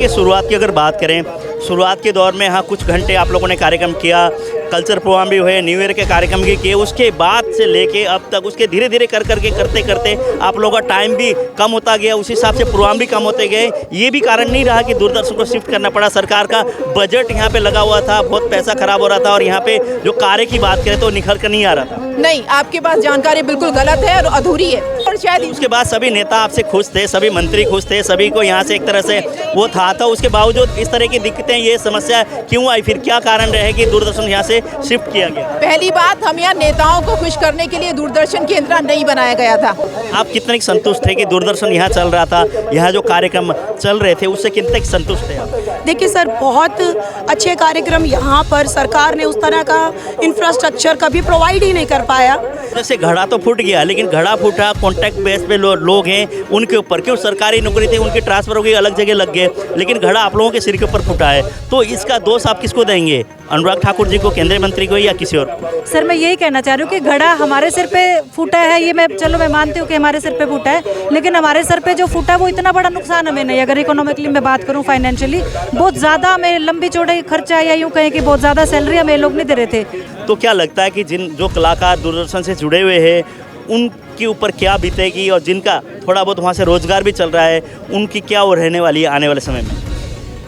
की शुरुआत की अगर बात करें, शुरुआत के दौर में हाँ कुछ घंटे आप लोगों ने कार्यक्रम किया, कल्चर प्रोग्राम भी हुए, न्यू ईयर के कार्यक्रम भी किए, उसके बाद से लेके अब तक उसके धीरे धीरे करके करते करते आप लोगों का टाइम भी कम होता गया, उस हिसाब से प्रोग्राम भी कम होते गए। ये भी कारण नहीं रहा कि दूरदर्शन को शिफ्ट करना पड़ा? सरकार का बजट यहाँ पे लगा हुआ था, बहुत पैसा खराब हो रहा था और यहाँ पे जो कार्य की बात करें तो निखर कर नहीं आ रहा था। नहीं, आपके पास जानकारी बिल्कुल गलत है और अधूरी है। और शायद उसके बाद सभी नेता आपसे खुश थे, सभी मंत्री खुश थे, सभी को यहाँ से एक तरह से वो था उसके बावजूद इस तरह की दिक्कतें, ये समस्या क्यों आई? फिर क्या कारण रहे कि दूरदर्शन यहाँ से शिफ्ट किया गया? पहली बात, हम यहाँ नेताओं को खुश करने के लिए दूरदर्शन केंद्र नहीं बनाया गया था। आप कितने संतुष्ट थे कि दूरदर्शन यहाँ चल रहा था, यहाँ जो कार्यक्रम चल रहे थे उससे कितने संतुष्ट थे आप? देखिए सर, बहुत अच्छे कार्यक्रम यहाँ पर सरकार ने उस तरह का इंफ्रास्ट्रक्चर कभी प्रोवाइड ही नहीं कर पाया। जैसे घड़ा तो फूट गया, लेकिन घड़ा फूटा कॉन्ट्रैक्ट बेस पे लोग हैं उनके ऊपर, क्यों सरकारी नौकरी थी उनकी ट्रांसफर हो गई, अलग जगह लग गए, लेकिन घड़ा आप लोगों के सिर के ऊपर फूटा है। तो इसका दोष आप किसको देंगे? अनुराग ठाकुर जी को, केंद्रीय मंत्री को, या किसी और? सर मैं यही कहना चाह रही हूँ कि घड़ा हमारे सिर पे फूटा है, ये मैं मानती हूँ कि हमारे सिर पे फूटा है, लेकिन हमारे सर पे जो फूटा है वो इतना बड़ा नुकसान हमें नहीं। अगर इकोनॉमिकली मैं बात करूँ, फाइनेंशियली बहुत ज़्यादा हमें लंबी चौड़ाई खर्चा, या यूँ कहें कि बहुत ज़्यादा सैलरी हमें लोग नहीं दे रहे थे। तो क्या लगता है कि जो कलाकार दूरदर्शन से जुड़े हुए हैं उनके ऊपर क्या बीतेगी, और जिनका थोड़ा बहुत वहाँ से रोजगार भी चल रहा है उनकी क्या वो रहने वाली है आने वाले समय में?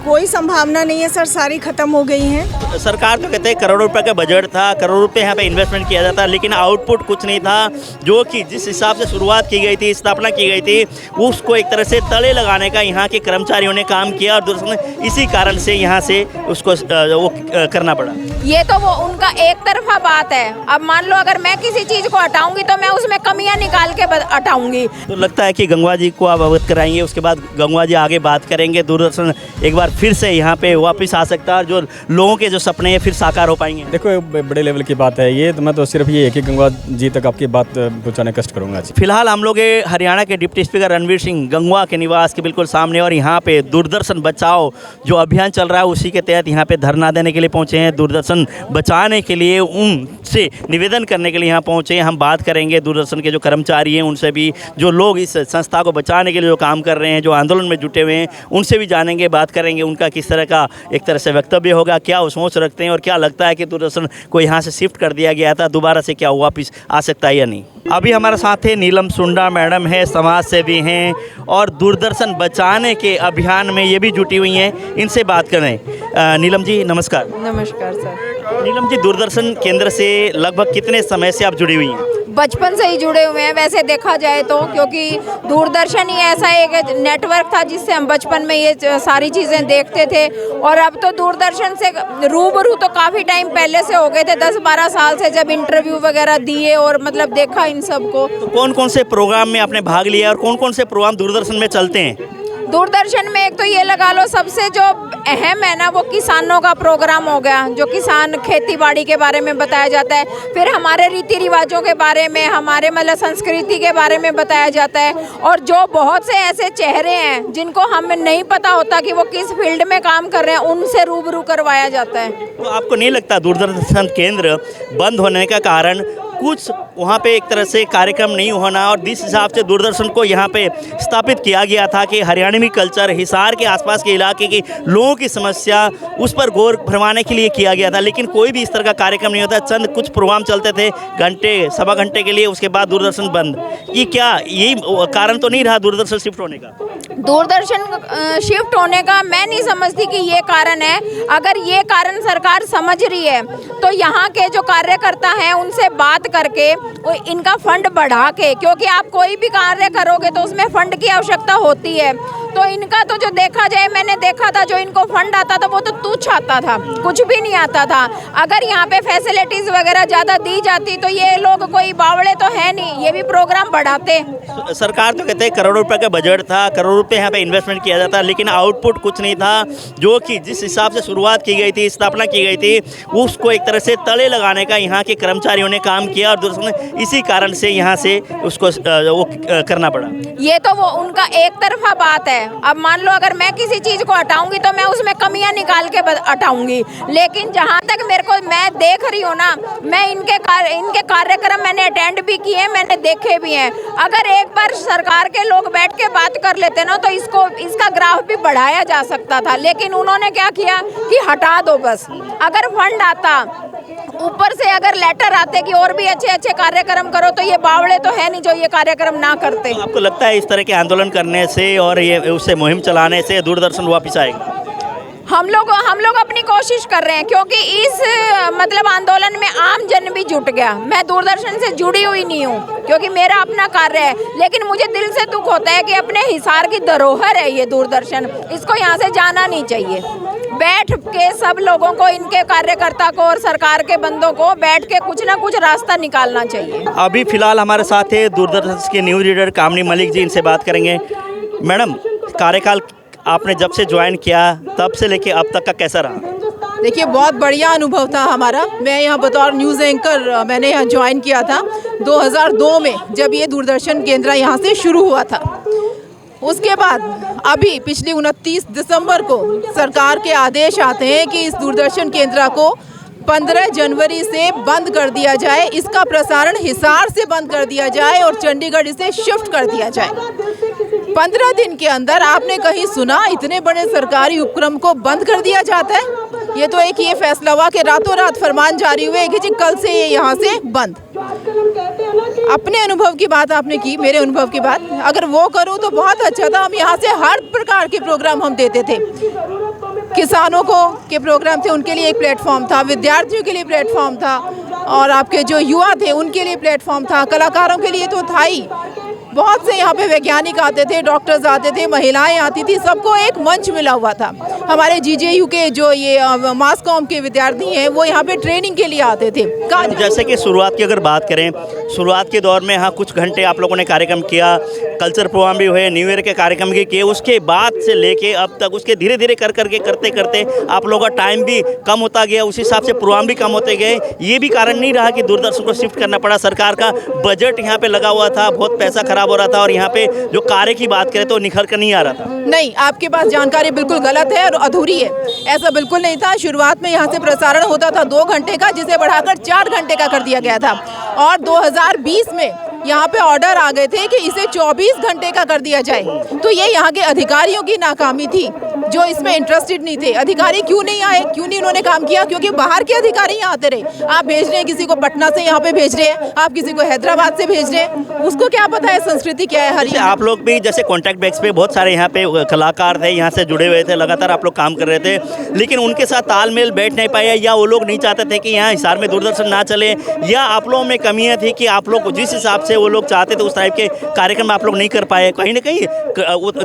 कोई संभावना नहीं है सर, सारी खत्म हो गई हैं। सरकार तो कहते हैं करोड़ों रुपए का बजट था, करोड़ों रुपए यहाँ पे इन्वेस्टमेंट किया जाता, लेकिन आउटपुट कुछ नहीं था। जो कि जिस हिसाब से शुरुआत की गई थी, स्थापना की गई थी, उसको एक तरह से तले लगाने का यहाँ के कर्मचारियों ने काम किया और दूरदर्शन इसी कारण से यहाँ से उसको वो करना पड़ा। ये तो वो उनका एक तरफा बात है। अब मान लो अगर मैं किसी चीज़ को हटाऊंगी तो मैं उसमें कमियां निकाल के हटाऊंगी। तो लगता है कि गंगवा जी को आप अवगत कराएंगे, उसके बाद गंगवा जी आगे बात करेंगे, दूरदर्शन एक बार फिर से यहाँ पे वापस आ सकता है और जो लोगों के जो सपने हैं फिर साकार हो पाएंगे। देखो बड़े लेवल की बात है ये, तो मैं तो सिर्फ ये है कि गंगवा जी तक आपकी बात पहुँचाने कष्ट करूँगा। फिलहाल हम लोग हरियाणा के डिप्टी स्पीकर रणवीर सिंह गंगवा के निवास के बिल्कुल सामने, और यहाँ पे दूरदर्शन बचाओ जो अभियान चल रहा है उसी के तहत यहाँ पे धरना देने के लिए पहुँचे हैं। दूरदर्शन बचाने के लिए उनसे निवेदन करने के लिए यहाँ पहुँचे हैं। हम बात करेंगे दूरदर्शन के जो कर्मचारी हैं उनसे भी, जो लोग इस संस्था को बचाने के लिए जो काम कर रहे हैं, जो आंदोलन में जुटे हुए हैं, उनसे भी जानेंगे, बात करेंगे उनका किस तरह का एक तरह से वक्तव्य होगा, क्या वो सोच रखते हैं और क्या लगता है कि दूरदर्शन को यहाँ से शिफ्ट कर दिया गया था, दोबारा से क्या वापस आ सकता है या नहीं। अभी हमारे साथ है नीलम सुंडा मैडम है, समाज सेवी हैं और दूरदर्शन बचाने के अभियान में ये भी जुटी हुई हैं। इनसे बात करें। नीलम जी नमस्कार। नमस्कार सर। नीलम जी, दूरदर्शन केंद्र से लगभग कितने समय से आप जुड़ी हुई हैं? बचपन से ही जुड़े हुए हैं वैसे देखा जाए तो, क्योंकि दूरदर्शन ही ऐसा एक नेटवर्क था जिससे हम बचपन में ये सारी चीज़ें देखते थे। और अब तो दूरदर्शन से रूबरू तो काफ़ी टाइम पहले से हो गए थे, 10-12 साल से, जब इंटरव्यू वगैरह दिए और मतलब देखा इन सब को। तो कौन कौन से प्रोग्राम में आपने भाग लिया और कौन कौन से प्रोग्राम दूरदर्शन में चलते हैं? दूरदर्शन में एक तो ये लगा लो सबसे जो अहम है ना, वो किसानों का प्रोग्राम हो गया, जो किसान खेती बाड़ी के बारे में बताया जाता है। फिर हमारे रीति रिवाजों के बारे में, हमारे मतलब संस्कृति के बारे में बताया जाता है। और जो बहुत से ऐसे चेहरे हैं जिनको हमें नहीं पता होता कि वो किस फील्ड में काम कर रहे हैं, उनसे रूबरू करवाया जाता है। तो आपको नहीं लगता दूरदर्शन केंद्र बंद होने का कारण कुछ वहाँ पे एक तरह से कार्यक्रम नहीं होना, और जिस हिसाब से दूरदर्शन को यहाँ पे स्थापित किया गया था कि हरियाणवी कल्चर, हिसार के आसपास के इलाके के लोगों की समस्या, उस पर गौर फरमाने के लिए किया गया था, लेकिन कोई भी इस तरह का कार्यक्रम नहीं होता। चंद कुछ प्रोग्राम चलते थे घंटे सवा घंटे के लिए, उसके बाद दूरदर्शन बंद। ये क्या यही कारण तो नहीं रहा दूरदर्शन शिफ्ट होने का? दूरदर्शन शिफ्ट होने का मैं नहीं समझती कि ये कारण है। अगर ये कारण सरकार समझ रही है तो यहाँ के जो कार्यकर्ता हैं उनसे बात करके इनका फंड बढ़ा के, क्योंकि आप कोई भी कार्य करोगे तो उसमें फंड की आवश्यकता होती है। तो इनका तो जो देखा जाए, मैंने देखा था जो इनको फंड आता था वो तो तुच्छ आता था, कुछ भी नहीं आता था। अगर यहाँ पे फैसिलिटीज़ वगैरह ज़्यादा दी जाती तो ये लोग कोई बावड़े तो है नहीं, ये भी प्रोग्राम बढ़ाते। सरकार तो कहते हैं करोड़ों रुपए का बजट था, करोड़ों रुपए यहाँ पे इन्वेस्टमेंट किया जाता, लेकिन आउटपुट कुछ नहीं था। जो कि जिस हिसाब से शुरुआत की गई थी, स्थापना की गई थी, उसको एक तरह से तले लगाने का यहाँ के कर्मचारियों ने काम किया और दूरदर्शन इसी कारण से यहाँ से उसको वो करना पड़ा। ये तो वो उनका एक तरफा बात है। है। अब मान लो अगर मैं किसी चीज़ को हटाऊंगी तो मैं उसमें कमियां निकाल के हटाऊंगी, लेकिन जहाँ तक मैं देख रही हूँ ना, मैं इनके कार्यक्रम मैंने अटेंड भी किए, मैंने देखे भी हैं। अगर एक बार सरकार के लोग बैठ के बात कर लेते ना तो इसका ग्राफ भी बढ़ाया जा सकता था, लेकिन उन्होंने क्या किया कि हटा दो बस। अगर फंड आता ऊपर से, अगर लेटर आते कि और भी अच्छे अच्छे कार्यक्रम करो, तो ये बावड़े तो है नहीं जो ये कार्यक्रम ना करते। तो आपको लगता है इस तरह के आंदोलन करने से और ये उससे मुहिम चलाने से दूरदर्शन वापस आएगा? हम लोग अपनी कोशिश कर रहे हैं, क्योंकि इस आंदोलन में आम जन भी जुट गया। मैं दूरदर्शन से जुड़ी हुई नहीं हूँ क्योंकि मेरा अपना कार्य है, लेकिन मुझे दिल से दुख होता है कि अपने हिसार की धरोहर है ये दूरदर्शन, इसको यहाँ से जाना नहीं चाहिए। बैठ के सब लोगों को, इनके कार्यकर्ता को और सरकार के बंदों को बैठ के कुछ ना कुछ रास्ता निकालना चाहिए। अभी फिलहाल हमारे साथ है दूरदर्शन के न्यूज़ रीडर कामनी मलिक जी, इनसे बात करेंगे। मैडम, कार्यकाल आपने जब से ज्वाइन किया तब से लेके अब तक का कैसा रहा? देखिए, बहुत बढ़िया अनुभव था हमारा। मैं यहाँ बतौर न्यूज़ एंकर मैंने यहाँ ज्वाइन किया था 2002 में, जब ये दूरदर्शन केंद्र यहाँ से शुरू हुआ था। उसके बाद अभी पिछली 29 दिसंबर को सरकार के आदेश आते हैं कि इस दूरदर्शन केंद्र को 15 जनवरी से बंद कर दिया जाए, इसका प्रसारण हिसार से बंद कर दिया जाए और चंडीगढ़ इसे शिफ्ट कर दिया जाए। 15 दिन के अंदर आपने कहीं सुना इतने बड़े सरकारी उपक्रम को बंद कर दिया जाता है? ये तो एक ये फैसला हुआ कि रातों रात फरमान जारी हुए कि जी कल से ये यहाँ से बंद। अपने अनुभव की बात आपने की, मेरे अनुभव की बात अगर वो करूँ तो बहुत अच्छा था। हम यहाँ से हर प्रकार के प्रोग्राम हम देते थे। किसानों को के प्रोग्राम थे, उनके लिए एक प्लेटफॉर्म था, विद्यार्थियों के लिए प्लेटफॉर्म था, और आपके जो युवा थे उनके लिए प्लेटफॉर्म था, कलाकारों के लिए तो था ही। बहुत से यहाँ पे वैज्ञानिक आते थे, डॉक्टर्स आते थे, महिलाएं आती थी, सबको एक मंच मिला हुआ था। हमारे जीजेयू के जो ये मास कॉम के विद्यार्थी हैं वो यहाँ पे ट्रेनिंग के लिए आते थे। जैसे कि शुरुआत की अगर बात करें, शुरुआत के दौर में हाँ कुछ घंटे आप लोगों ने कार्यक्रम किया, कल्चर प्रोग्राम भी हुए, न्यू ईयर के कार्यक्रम भी किए, उसके बाद से लेके अब तक उसके धीरे धीरे करते करते आप लोगों का टाइम भी कम होता गया, उस हिसाब से प्रोग्राम भी कम होते गए। ये भी कारण नहीं रहा कि दूरदर्शन को शिफ्ट करना पड़ा? सरकार का बजट यहाँ पे लगा हुआ था, बहुत पैसा खराब हो रहा था, और यहाँ पे जो कार्य की बात करें तो निखर कर नहीं आ रहा था। नहीं, आपके पास जानकारी बिल्कुल गलत है और अधूरी है। ऐसा बिल्कुल नहीं था। शुरुआत में यहाँ से प्रसारण होता था 2 घंटे का, जिसे बढ़ाकर 4 घंटे का कर दिया गया था, और 2020 में यहाँ पे ऑर्डर आ गए थे कि इसे 24 घंटे का कर दिया जाए। तो ये यहाँ के अधिकारियों की नाकामी थी जो इसमें इंटरेस्टेड नहीं थे। अधिकारी क्यों नहीं आए, क्यों नहीं उन्होंने काम किया? क्योंकि बाहर के अधिकारी यहाँ आते रहे। आप भेज रहे हैं किसी को पटना से, यहाँ पे भेज रहे हैं, आप किसी को हैदराबाद से भेज रहे हैं, उसको क्या पता है संस्कृति क्या है हरियाणा। आप लोग भी जैसे कॉन्टैक्ट बेस पे बहुत सारे यहाँ पे कलाकार थे, यहाँ से जुड़े हुए थे, लगातार आप लोग काम कर रहे थे, लेकिन उनके साथ तालमेल बैठ नहीं पाया, या वो लोग नहीं चाहते थे कि यहाँ हिसार में दूरदर्शन ना चले, या आप लोगों में कमियाँ थी कि आप लोग जिस हिसाब से वो लोग चाहते थे उस टाइप के कार्यक्रम आप लोग नहीं कर पाए? कहीं ना कहीं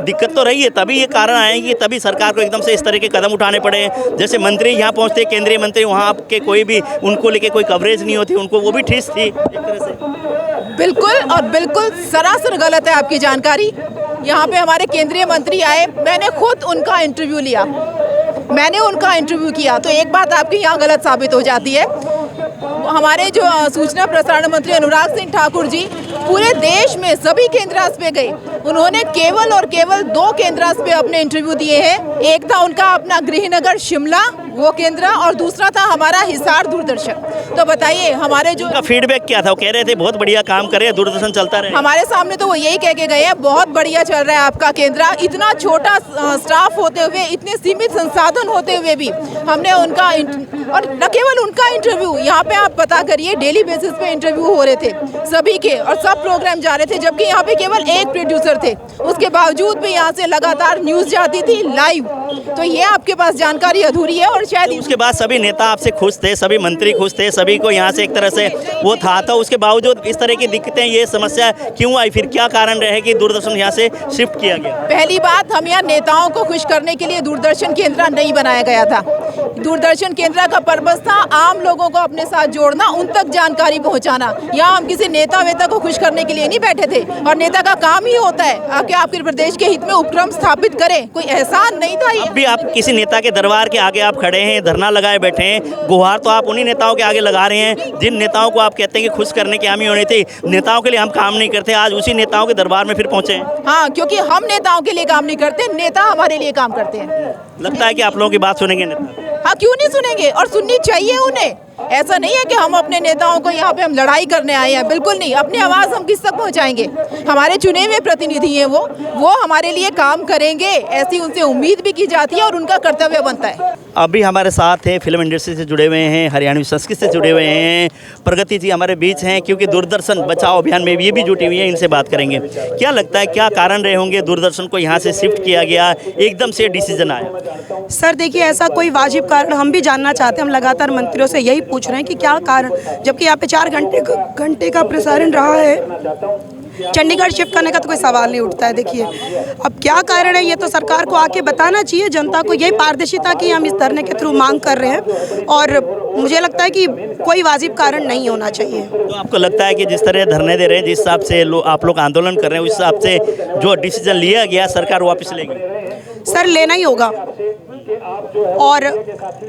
दिक्कत तो रही है, तभी ये कारण आएंगे, तभी सरकार को एकदम से इस तरह के कदम उठाने पड़े। जैसे मंत्री यहाँ पहुँचते, केंद्रीय मंत्री, वहाँ आपके कोई भी उनको लेके कोई कवरेज नहीं होती, उनको वो भी ठेस थी एक तरह से। बिल्कुल, और बिल्कुल सरासर गलत है आपकी जानकारी। यहाँ पे हमारे केंद्रीय मंत्री आए, मैंने खुद उनका इंटरव्यू लिया, मैंने उनका इंटरव्यू किया, तो एक बात आपकी यहाँ गलत साबित हो जाती है। हमारे जो सूचना प्रसारण मंत्री अनुराग सिंह ठाकुर जी पूरे देश में सभी केंद्रास पे गए, उन्होंने केवल और केवल 2 केंद्रास पे अपने इंटरव्यू दिए हैं। एक था उनका अपना गृहनगर शिमला वो केंद्र, और दूसरा था हमारा हिसार दूरदर्शन। तो बताइए हमारे जो फीडबैक क्या था? वो कह रहे थे बहुत बढ़िया काम करे, दूरदर्शन चलता रहे। हमारे सामने तो वो यही कह के गए हैं, बहुत बढ़िया चल रहा है आपका केंद्र। इतना छोटा स्टाफ होते हुए, इतने सीमित संसाधन होते हुए भी हमने उनका, और न केवल उनका इंटरव्यू, यहाँ पे आप पता करिए डेली बेसिस पे इंटरव्यू हो रहे थे सभी के, और सब प्रोग्राम जा रहे थे, जबकि यहाँ पे केवल एक प्रोड्यूसर थे। उसके बावजूद भी यहाँ से लगातार न्यूज़ जाती थी लाइव। तो ये आपके पास जानकारी अधूरी है, और शायद उसके बाद सभी नेता आपसे खुश थे, सभी मंत्री खुश थे, सभी को यहाँ से एक तरह से वो था, तो उसके बावजूद इस तरह की दिक्कतें, ये समस्या क्यों आई? फिर क्या कारण रहे कि दूरदर्शन यहाँ से शिफ्ट किया गया? पहली बात, हम यहाँ नेताओं को खुश करने के लिए दूरदर्शन केंद्र नहीं बनाया गया था। दूरदर्शन केंद्र का पर्पस था आम लोगों को अपने साथ जोड़ना, उन तक जानकारी पहुँचाना। यहाँ हम किसी नेता वेता को खुश करने के लिए नहीं बैठे थे, और नेता का काम ही होता है कि आपके प्रदेश के हित में उपक्रम स्थापित करें। कोई एहसान नहीं था अब भी आप किसी नेता के दरबार के आगे आप खड़े हैं, धरना लगाए बैठे हैं, गुहार तो आप उन्हीं नेताओं के आगे लगा रहे हैं जिन नेताओं को आप कहते हैं कि खुश करने की हामी होनी थी। नेताओं के लिए हम काम नहीं करते, आज उसी नेताओं के दरबार में फिर पहुंचे हैं। हाँ, क्योंकि हम नेताओं के लिए काम नहीं करते, नेता हमारे लिए काम करते हैं। लगता है कि आप लोगों की बात सुनेंगे नेता? हाँ, क्यों नहीं सुनेंगे, और सुननी चाहिए उन्हें। ऐसा नहीं है कि हम अपने नेताओं को यहाँ पे हम लड़ाई करने आए हैं, बिल्कुल नहीं। अपनी आवाज़ हम किस तक पहुँचाएंगे? हमारे चुने हुए प्रतिनिधि हैं वो हमारे लिए काम करेंगे, ऐसी उनसे उम्मीद भी की जाती है और उनका कर्तव्य बनता है। अभी हमारे साथ है, फिल्म इंडस्ट्री से जुड़े हुए हैं, हरियाणवी संस्कृति से जुड़े हुए हैं, प्रगति जी हमारे बीच हैं, क्योंकि दूरदर्शन बचाओ अभियान में ये भी जुटी हुई है। इनसे बात करेंगे, क्या लगता है क्या कारण रहे होंगे दूरदर्शन को यहाँ से शिफ्ट किया गया, एकदम से डिसीजन आया? सर देखिए, ऐसा कोई वाजिब कारण हम भी जानना चाहते हैं। हम लगातार मंत्रियों से यही पूछ रहे हैं कि क्या कारण, जबकि यहाँ पे 4 घंटे का प्रसारण रहा है। चंडीगढ़ शिफ्ट करने का तो कोई सवाल नहीं उठता है। देखिए अब क्या कारण है, ये तो सरकार को आके बताना चाहिए जनता को। यही पारदर्शिता की हम इस धरने के थ्रू मांग कर रहे हैं और मुझे लगता है कि कोई वाजिब कारण नहीं होना चाहिए। तो आपको लगता है कि जिस तरह धरने दे रहे हैं, जिस हिसाब से आप लोग आंदोलन कर रहे हैं, उस हिसाब से जो डिसीजन लिया गया सरकार वापस लेगी? सर लेना ही होगा। और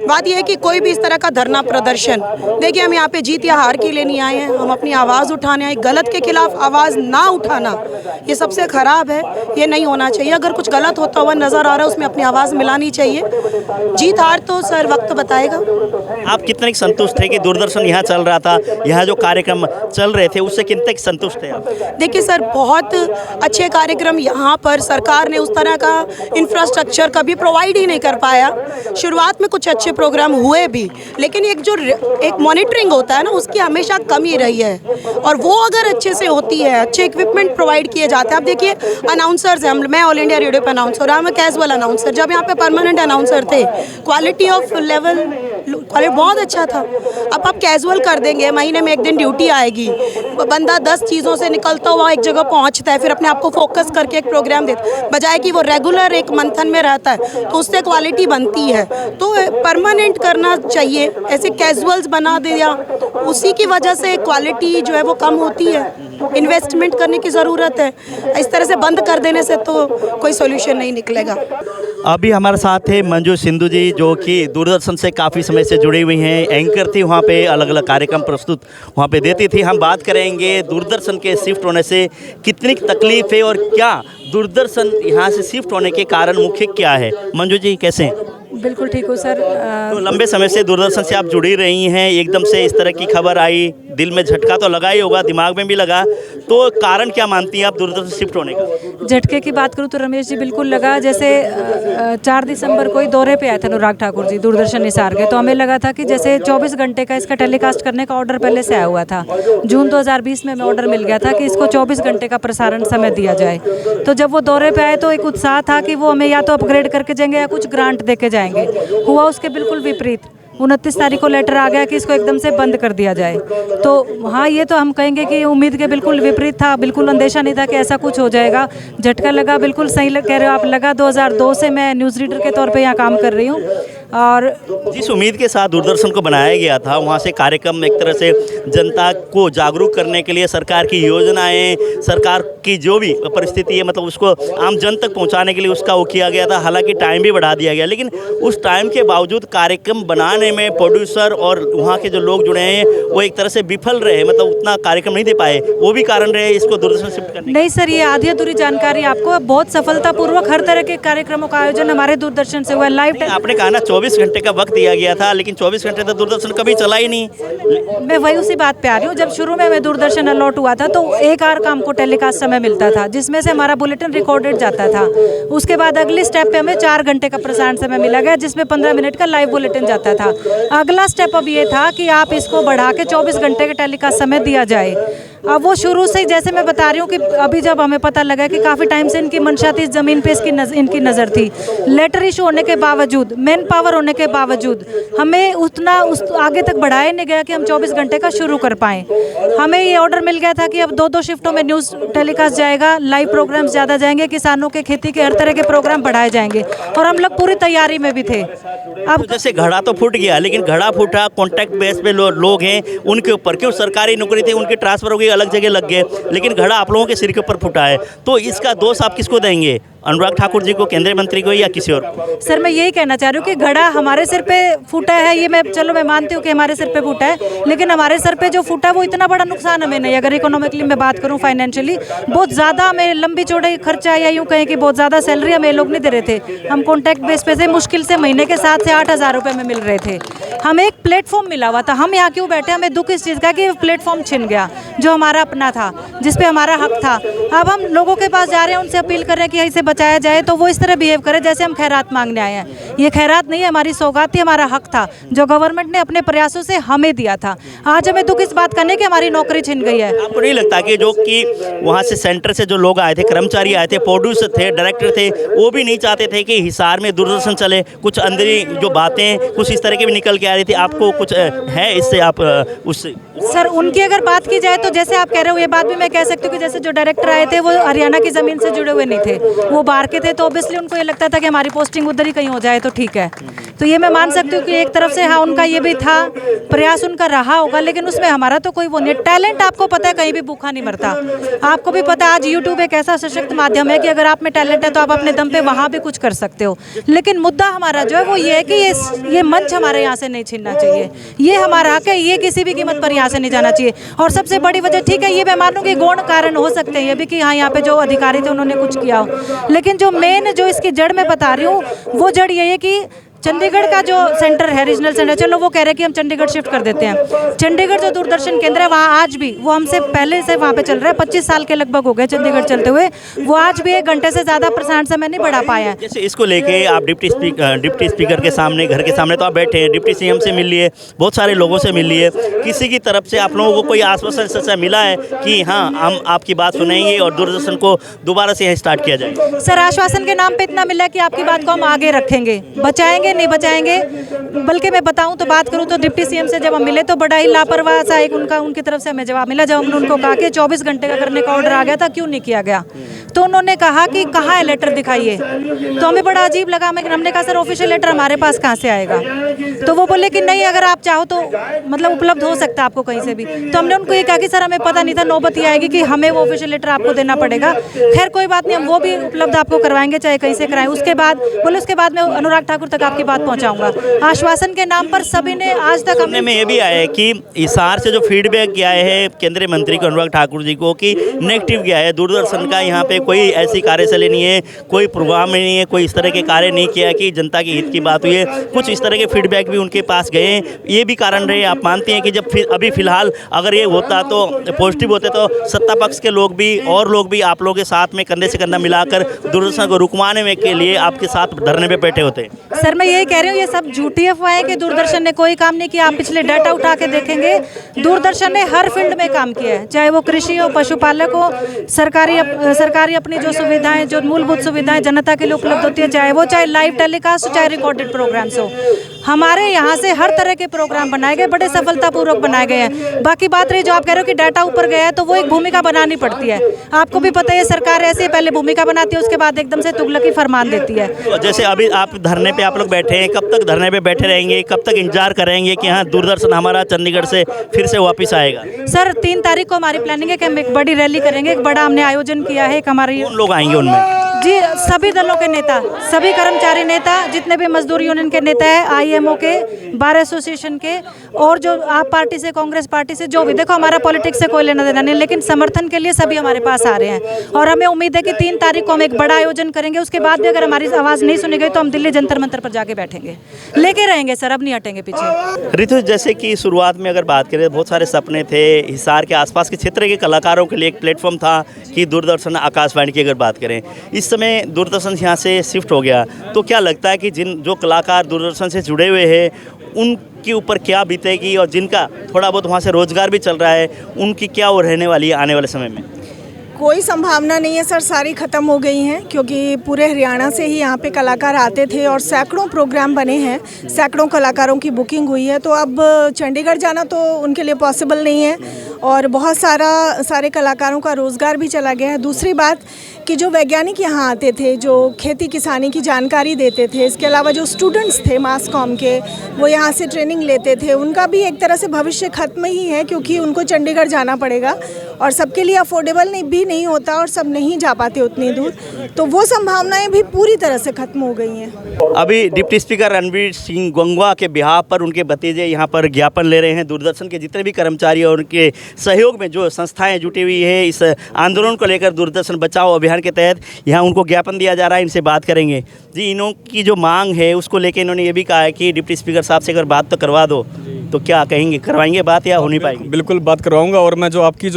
बात यह है कि कोई भी इस तरह का धरना प्रदर्शन, देखिए हम यहाँ पे जीत या हार के लिए नहीं आए हैं, हम अपनी आवाज़ उठाने आए। गलत के खिलाफ आवाज़ ना उठाना ये सबसे ख़राब है, ये नहीं होना चाहिए। अगर कुछ गलत होता हुआ नज़र आ रहा है उसमें अपनी आवाज़ मिलानी चाहिए। जीत हार तो सर वक्त बताएगा। आप कितने संतुष्ट थे कि दूरदर्शन यहाँ चल रहा था, यहाँ जो कार्यक्रम चल रहे थे उससे कितने संतुष्ट थे आप? देखिए सर, बहुत अच्छे कार्यक्रम यहाँ पर सरकार ने उस तरह का इंफ्रास्ट्रक्चर कभी प्रोवाइड ही नहीं कर पाया। शुरुआत में कुछ अच्छे प्रोग्राम हुए भी, लेकिन एक मॉनिटरिंग होता है ना, उसकी हमेशा कमी रही है। और वो अगर अच्छे से होती है, अच्छे इक्विपमेंट प्रोवाइड किए जाते हैं। अब देखिए अनाउंसर्स हैं, मैं ऑल इंडिया रेडियो पे announcer, I am casual announcer. जब यहाँ पे परमानेंट अनाउंसर थे, क्वालिटी ऑफ लेवल बहुत अच्छा था। अब आप कैजुअल कर देंगे, महीने में 1 दिन ड्यूटी आएगी, बंदा 10 चीज़ों से निकलता हुआ एक जगह पहुँचता है, फिर अपने आप को फोकस करके एक प्रोग्राम देता, बजाय कि वो रेगुलर एक मंथन में रहता है, तो उससे क्वालिटी बनती है। तो परमानेंट करना चाहिए, ऐसे कैजुअल्स बना दिया, उसी की वजह से क्वालिटी जो है वो कम होती है। इन्वेस्टमेंट करने की ज़रूरत है, इस तरह से बंद कर देने से तो कोई सोल्यूशन नहीं निकलेगा। अभी हमारे साथ है मंजू सिंधु जी, जो कि दूरदर्शन से काफ़ी समय से जुड़ी हुई हैं, एंकर थी, वहाँ पे अलग अलग कार्यक्रम प्रस्तुत वहाँ पे देती थी। हम बात करेंगे दूरदर्शन के शिफ्ट होने से कितनी तकलीफ है और क्या दूरदर्शन यहाँ से शिफ्ट होने के कारण मुख्य क्या है। मंजू जी कैसे हैं? बिल्कुल ठीक हो सर। तो लंबे समय से दूरदर्शन से आप जुड़ी रही हैं, एकदम से इस तरह की खबर आई, दिल में झटका तो लगा ही होगा, दिमाग में भी लगा, तो कारण क्या मानती हैं आप दूरदर्शन शिफ्ट होने का? झटके की बात करूँ तो रमेश जी बिल्कुल लगा। जैसे 4 दिसंबर को ही दौरे पे आए थे अनुराग ठाकुर जी दूरदर्शन निसार के, तो हमें लगा था कि जैसे 24 घंटे का इसका टेलीकास्ट करने का ऑर्डर पहले से आया हुआ था। जून 2020 में हमें ऑर्डर मिल गया था कि इसको 24 घंटे का प्रसारण समय दिया जाए। तो जब वो दौरे पे आए तो एक उत्साह था कि वो हमें या तो अपग्रेड करके जाएंगे या कुछ ग्रांट दे के जाएंगे। हुआ उसके बिल्कुल विपरीत। 29 तारीख को लेटर आ गया कि इसको एकदम से बंद कर दिया जाए। तो हाँ, ये तो हम कहेंगे कि उम्मीद के बिल्कुल विपरीत था, बिल्कुल अंदेशा नहीं था कि ऐसा कुछ हो जाएगा। झटका लगा, बिल्कुल सही कह रहे हो आप, लगा। 2002 से मैं न्यूज़ रीडर के तौर पे यहाँ काम कर रही हूँ और जिस उम्मीद के साथ दूरदर्शन को बनाया गया था, वहाँ से कार्यक्रम एक तरह से जनता को जागरूक करने के लिए सरकार की योजनाएं, सरकार की जो भी परिस्थिति है, मतलब उसको आम जन तक पहुँचाने के लिए उसका वो किया गया था। हालांकि टाइम भी बढ़ा दिया गया, लेकिन उस टाइम के बावजूद कार्यक्रम बनाने में प्रोड्यूसर और वहाँ के जो लोग जुड़े हैं वो एक तरह से विफल रहे, मतलब उतना कार्यक्रम नहीं दे पाए। वो भी कारण रहे इसको दूरदर्शन शिफ्ट करने? नहीं सर, ये आधी अधूरी जानकारी आपको। बहुत सफलतापूर्वक हर तरह के कार्यक्रमों का आयोजन हमारे दूरदर्शन से हुआ है। लाइव आपने कहा ना 24 घंटे का वक्त दिया गया था, लेकिन 24 घंटे तो दूरदर्शन कभी चला ही नहीं। मैं वही उसी बात पे आ रही हूँ। जब शुरू में हमें दूरदर्शन अलॉट हुआ था तो 1 आवर का हमको टेलीकास्ट समय मिलता था, जिसमें से हमारा बुलेटिन रिकॉर्डेड जाता था। उसके बाद अगले स्टेप पे हमें 4 घंटे का प्रसारण समय मिला गया, जिसमें 15 मिनट का लाइव बुलेटिन जाता था। अगला स्टेप अब ये था कि आप इसको बढ़ा के 24 घंटे का टेलीकास्ट समय दिया जाए। अब वो शुरू से ही, जैसे मैं बता रही हूँ कि अभी जब हमें पता लगा कि काफ़ी टाइम से इनकी मंशा थी, ज़मीन पे इनकी नज़र थी, लेटर इशू होने के बावजूद, मैन पावर होने के बावजूद हमें उतना आगे तक बढ़ाया नहीं गया कि हम 24 घंटे का शुरू कर पाएँ। हमें ये ऑर्डर मिल गया था कि अब 2-2 शिफ्टों में न्यूज़ टेलीकास्ट जाएगा, लाइव प्रोग्राम्स ज़्यादा जाएंगे, किसानों के खेती के हर तरह के प्रोग्राम बढ़ाए जाएंगे, और हम लोग पूरी तैयारी में भी थे। अब जैसे घड़ा तो फूट गया, लेकिन घड़ा फूटा, कॉन्ट्रैक्ट बेस पे लोग हैं उनके ऊपर, क्यों सरकारी नौकरी थी उनकी ट्रांसफ़र हो गई, अलग जगह लग गए, लेकिन घड़ा आप लोगों के सिर के ऊपर फूटा है। तो इसका दोष आप किसको देंगे? अनुराग ठाकुर जी को, केंद्रीय मंत्री को, या किसी और को? सर मैं यही कहना चाह रही हूँ कि घड़ा हमारे सिर पे फूटा है, ये मैं मानती हूँ कि हमारे सिर पे फूटा है, लेकिन हमारे सर पे जो फूटा वो इतना बड़ा नुकसान हमें नहीं, अगर इकोनॉमिकली मैं बात करूँ, फाइनेंशियली बहुत ज़्यादा हमें लंबी चौड़ाई खर्चा, या यूँ कहें कि बहुत ज़्यादा सैलरी हमें लोग नहीं दे रहे थे। हम कॉन्ट्रैक्ट बेस पे से मुश्किल से महीने के 7 से 8 हज़ार रुपये में मिल रहे थे। हमें एक प्लेटफॉर्म मिला हुआ था, हम यहाँ क्यों बैठे, हमें दुख इस चीज़ का कि प्लेटफॉर्म छिन गया जो हमारा अपना था, जिस पे हमारा हक था। अब हम लोगों के पास जा रहे हैं, उनसे अपील कर रहे हैं कि इसे बचाया जाए, तो वो इस तरह बिहेव करे जैसे हम खैरात मांगने आए हैं। ये खैरात नहीं है, हमारी सौगात थी, हमारा हक था जो गवर्नमेंट ने अपने प्रयासों से हमें दिया था। आज हमें दुख इस बात का नहीं कि हमारी नौकरी छिन गई है। आपको नहीं लगता कि जो कि वहाँ से सेंटर से जो लोग आए थे, कर्मचारी आए थे, प्रोड्यूसर थे, डायरेक्टर थे, वो भी नहीं चाहते थे कि हिसार में दूरदर्शन चले? कुछ अंदरी जो बातें कुछ इस तरह की भी निकल के आ रही थी, आपको कुछ है इससे आप उससे? सर उनकी अगर बात की जाए तो जैसे आप कह रहे हो, ये बात भी मैं कह सकती हूँ कि जैसे जो डायरेक्टर आए थे वो हरियाणा की ज़मीन से जुड़े हुए नहीं थे, वो बाहर के थे, तो ऑब्वियसली उनको ये लगता था कि हमारी पोस्टिंग उधर ही कहीं हो जाए तो ठीक है। तो ये मैं मान सकती हूँ कि एक तरफ से हाँ उनका ये भी था, प्रयास उनका रहा होगा, लेकिन उसमें हमारा तो कोई वो नहीं। टैलेंट आपको पता है कहीं भी भूखा नहीं मरता, आपको भी पता है आज यूट्यूब एक ऐसा सशक्त माध्यम है कि अगर आप में टैलेंट है तो आप अपने दम पे वहाँ भी कुछ कर सकते हो। लेकिन मुद्दा हमारा जो है वो ये है कि ये मंच हमारे यहाँ से नहीं छीनना चाहिए, ये हमारा हक है, ये किसी भी कीमत पर यहाँ से नहीं जाना चाहिए। और सबसे बड़ी वजह, ठीक है ये मैं मानूँ कि गौण कारण हो सकते हैं ये भी कि हाँ यहाँ पे जो अधिकारी थे उन्होंने कुछ किया हो, लेकिन जो मेन जो इसकी जड़ मैं बता रही हूँ वो जड़ ये है कि चंडीगढ़ का जो सेंटर है, रीजनल सेंटर, चलो वो कह रहे हैं कि हम चंडीगढ़ शिफ्ट कर देते हैं। चंडीगढ़ जो दूरदर्शन केंद्र है वहाँ आज भी वो हमसे पहले से वहाँ पे चल रहा है, 25 साल के लगभग हो गए चंडीगढ़ चलते हुए, वो आज भी 1 घंटे से ज़्यादा प्रसारण समय नहीं बढ़ा पाया है। जैसे इसको लेके आप डिप्टी स्पीकर के सामने, घर के सामने तो आप बैठे हैं, डिप्टी सीएम से मिल लिए, बहुत सारे लोगों से मिल लिए, किसी की तरफ से आप लोगों को कोई आश्वासन सच्चा मिला है कि हाँ हम आपकी बात सुनेंगे और दूरदर्शन को दोबारा से यहाँ स्टार्ट किया जाए? सर आश्वासन के नाम पे इतना मिला कि आपकी बात को हम आगे रखेंगे, बचाएंगे नहीं बचाएंगे। बल्कि मैं बताऊं तो बात करूं तो डिप्टी सीएम से जब हम मिले तो बड़ा ही लापरवाह सा एक उनकी तरफ से हमें जवाब मिला। जब हमने उनको कहा कि 24 घंटे का करने का ऑर्डर आ गया था, क्यों नहीं किया गया, तो उन्होंने कहा कि कहाँ है लेटर दिखाइए। तो हमें बड़ा अजीब लगा, हमने कहा सर ऑफिशियल लेटर हमारे पास कहाँ से आएगा, तो वो बोले कि नहीं अगर आप चाहो तो मतलब उपलब्ध हो सकता है आपको कहीं से भी। तो हमने उनको ये कहा कि सर हमें पता नहीं था, नौबत ये आएगी कि हमें वो ऑफिशियल लेटर आपको देना पड़ेगा। खैर कोई बात नहीं, हम वो भी उपलब्ध आपको करवाएंगे चाहे कहीं से कराएं। उसके बाद बोले उसके बाद मैं अनुराग ठाकुर तक आपकी बात पहुँचाऊँगा। आश्वासन के नाम पर सभी ने आज तक हमने में ये भी आया है कि हिसार से जो फीडबैक गया है केंद्रीय मंत्री को, अनुराग ठाकुर जी को, कि नेगेटिव गया है, दूरदर्शन का यहाँ पे कोई ऐसी कार्यशैली नहीं है, कोई प्रोग्राम नहीं है, कोई इस तरह के कार्य नहीं किया कि जनता के हित की बात हुई है, कुछ इस तरह के फीडबैक भी उनके पास गए हैं। ये भी कारण रहे, आप मानते हैं कि जब अभी फिलहाल अगर ये होता तो पॉजिटिव होते तो सत्ता पक्ष के लोग भी और लोग भी आप लोगों के साथ में कंधे से कंधा मिलाकर दूरदर्शन को रुकवाने में के लिए आपके साथ धरने पे बैठे होते? सर मैं यही कह रही हूँ, ये सब झूठी अफवाहें कि दूरदर्शन ने कोई काम नहीं किया। आप पिछले डाटा उठा के देखेंगे, दूरदर्शन ने हर फील्ड में काम किया है, चाहे वो कृषि हो, पशुपालक हो, सरकारी अपनी जो सुविधाएं, जो मूलभूत सुविधाएं जनता के लिए उपलब्ध होती है, चाहे लाइव टेलीकास्ट हो, चाहे रिकॉर्डेड प्रोग्राम्स हो, हमारे यहाँ से हर तरह के प्रोग्राम बनाए गए, बड़े सफलतापूर्वक बनाए गए हैं। बाकी बात रही जो आप कह रहे हो कि डाटा ऊपर गया है, तो वो एक भूमिका बनानी पड़ती है। आपको भी पता है सरकार ऐसे पहले भूमिका बनाती है, उसके बाद एकदम से तुगलकी फरमान देती है। जैसे अभी आप धरने पे आप लोग बैठे हैं, कब तक धरने पे बैठे रहेंगे, कब तक इंतजार करेंगे कि हाँ दूरदर्शन हमारा चंडीगढ़ से फिर से वापस आएगा? सर 3 तारीख को हमारी प्लानिंग है कि हम एक बड़ी रैली करेंगे, एक बड़ा हमने आयोजन किया है। हमारे कौन लोग आएंगे उनमें? जी सभी दलों के नेता, सभी कर्मचारी नेता, जितने भी मजदूर यूनियन के नेता है, आईएमओ के, बार एसोसिएशन के, और जो आप पार्टी से, कांग्रेस पार्टी से, जो भी, देखो हमारा पॉलिटिक्स से कोई लेना देना नहीं, लेकिन समर्थन के लिए सभी हमारे पास आ रहे हैं। और हमें उम्मीद है कि 3 तारीख को हम एक बड़ा आयोजन करेंगे। उसके बाद भी अगर हमारी आवाज़ नहीं सुनी गई तो हम दिल्ली जंतर मंतर पर जाके बैठेंगे, लेके रहेंगे सर, अब नहीं हटेंगे पीछे। ऋतु, जैसे कि शुरुआत में अगर बात करें, बहुत सारे सपने थे, हिसार के आसपास के क्षेत्र के कलाकारों के लिए एक प्लेटफॉर्म था कि दूरदर्शन, आकाशवाणी की अगर बात करें, इस समय दूरदर्शन यहाँ से शिफ्ट हो गया, तो क्या लगता है कि जो कलाकार दूरदर्शन से जुड़े हुए हैं उनके ऊपर क्या बीतेगी, और जिनका थोड़ा बहुत वहाँ से रोजगार भी चल रहा है, उनकी क्या वो रहने वाली है आने वाले समय में? कोई संभावना नहीं है सर, सारी ख़त्म हो गई हैं, क्योंकि पूरे हरियाणा से ही यहाँ पे कलाकार आते थे और सैकड़ों प्रोग्राम बने हैं, सैकड़ों कलाकारों की बुकिंग हुई है। तो अब चंडीगढ़ जाना तो उनके लिए पॉसिबल नहीं है, और बहुत सारे कलाकारों का रोज़गार भी चला गया है। दूसरी बात कि जो वैज्ञानिक यहाँ आते थे, जो खेती किसानी की जानकारी देते थे, इसके अलावा जो स्टूडेंट्स थे मास कॉम के, वो यहाँ से ट्रेनिंग लेते थे, उनका भी एक तरह से भविष्य खत्म ही है, क्योंकि उनको चंडीगढ़ जाना पड़ेगा। और सबके लिए अफोर्डेबल भी नहीं होता और सब नहीं जा पाते उतनी दूर, तो वो संभावनाएं भी पूरी तरह से खत्म हो गई हैं। अभी डिप्टी स्पीकर रणवीर सिंह गंगवा के बिहाफ पर उनके भतीजे यहाँ पर ज्ञापन ले रहे हैं। दूरदर्शन के जितने भी कर्मचारी और उनके सहयोग में जो संस्थाएं जुटी हुई है इस आंदोलन को लेकर, दूरदर्शन बचाओ अभियान के तहत यहाँ उनको ज्ञापन दिया जा रहा है। इनसे बात करेंगे। जी, इन्हों की जो मांग है उसको लेकर इन्होंने ये भी कहा है कि डिप्टी स्पीकर साहब से अगर बात तो करवा दो, तो क्या कहेंगे, करवाएंगे बात या हो नहीं पाएगी? बिल्कुल बात करवाऊंगा, और मैं जो आपका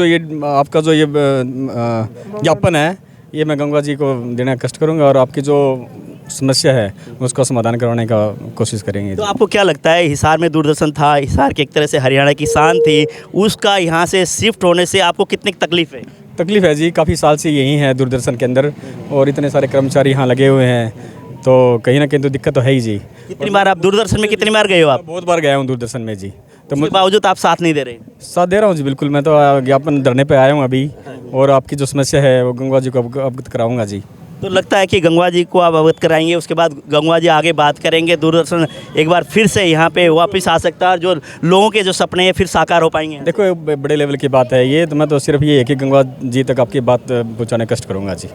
जो ये ज्ञापन है ये मैं गंगवा जी को देने का कष्ट करूंगा, और आपकी जो समस्या है उसका समाधान करवाने का कोशिश करेंगे। तो आपको क्या लगता है, हिसार में दूरदर्शन था, हिसार के एक तरह से हरियाणा की शान थी, उसका यहाँ से शिफ्ट होने से आपको कितनी तकलीफ है? तकलीफ है जी, काफ़ी साल से यही है दूरदर्शन के अंदर, और इतने सारे कर्मचारी यहाँ लगे हुए हैं, तो कहीं ना कहीं तो दिक्कत तो है ही जी। कितनी बार आप दूरदर्शन में कितनी बार गए हो आप? बहुत बार गया हूँ दूरदर्शन में जी। तो उसके बावजूद आप साथ नहीं दे रहे? साथ दे रहा हूँ जी, बिल्कुल। मैं तो ज्ञापन धरने पे आया हूँ अभी, और आपकी जो समस्या है वो गंगवा जी को अवगत कराऊंगा जी। तो लगता है कि गंगवा जी को आप अवगत कराएंगे, उसके बाद गंगवा जी आगे बात करेंगे, दूरदर्शन एक बार फिर से यहाँ पे वापस आ सकता है और जो लोगों के जो सपने हैं फिर साकार हो पाएंगे। देखो बड़े लेवल की बात है ये, तो मैं तो सिर्फ ये है कि गंगवा जी तक आपकी बात पहुँचाने का कष्ट करूँगा जी।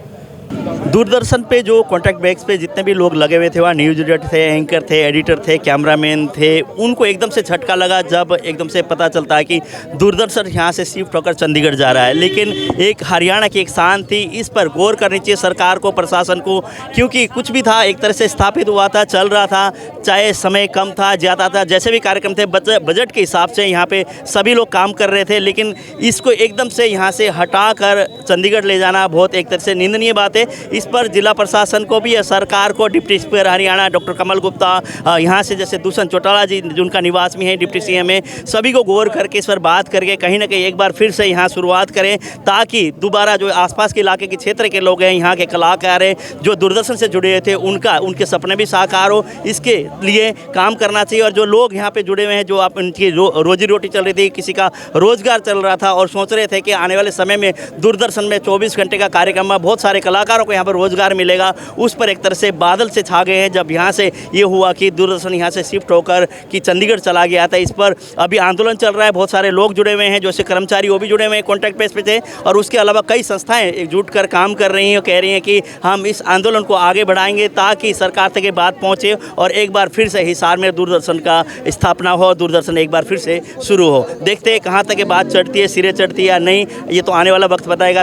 दूरदर्शन पे जो कॉन्ट्रैक्ट बेस पे जितने भी लोग लगे हुए थे, वहाँ न्यूज रीडर थे, एंकर थे, एडिटर थे, कैमरामैन थे, उनको एकदम से झटका लगा जब एकदम से पता चलता है कि दूरदर्शन यहाँ से शिफ्ट होकर चंडीगढ़ जा रहा है। लेकिन एक हरियाणा की एक शान थी, इस पर गौर करनी चाहिए सरकार को, प्रशासन को, क्योंकि कुछ भी था एक तरह से स्थापित हुआ था, चल रहा था, चाहे समय कम था ज़्यादा था, जैसे भी कार्यक्रम थे बजट के हिसाब से यहाँ पे सभी लोग काम कर रहे थे। लेकिन इसको एकदम से यहाँ से हटाकर चंडीगढ़ ले जाना बहुत एक तरह से निंदनीय बात है। इस पर जिला प्रशासन को भी, सरकार को, डिप्टी स्पीकर हरियाणा डॉक्टर कमल गुप्ता, यहाँ से जैसे दूषण चौटाला जी जिनका निवास में है डिप्टी सीएम है, सभी को गौर करके इस पर बात करके कहीं ना कहीं एक बार फिर से यहाँ शुरुआत करें, ताकि दोबारा जो आसपास के इलाके के क्षेत्र के लोग हैं, यहाँ के कलाकार हैं जो दूरदर्शन से जुड़े हुए थे, उनके सपने भी साकार हो, इसके लिए काम करना चाहिए। और जो लोग यहाँ पे जुड़े हुए हैं, जो आप उनकी रोजी रोटी चल रही थी, किसी का रोजगार चल रहा था और सोच रहे थे कि आने वाले समय में दूरदर्शन में 24 घंटे का कार्यक्रम में बहुत सारे कलाकारों को यहाँ पर रोजगार मिलेगा, उस पर एक तरह से बादल से छा गए हैं जब यहाँ से ये हुआ कि दूरदर्शन यहाँ से शिफ्ट होकर कि चंडीगढ़ चला गया था। इस पर अभी आंदोलन चल रहा है, बहुत सारे लोग जुड़े हुए हैं, जैसे कर्मचारी वो भी जुड़े हुए हैं, कॉन्ट्रैक्ट बेस पे थे, और उसके अलावा कई संस्थाएं एकजुट कर काम कर रही हैं, कह रही हैं कि हम इस आंदोलन को आगे बढ़ाएंगे ताकि सरकार तक ये बात पहुँचे और एक बार फिर से हिसार में दूरदर्शन का स्थापना हो, दूरदर्शन एक बार फिर से शुरू हो। देखते हैं कहाँ तक ये बात चढ़ती है, सिरे चढ़ती है या नहीं, ये तो आने वाला वक्त बताएगा।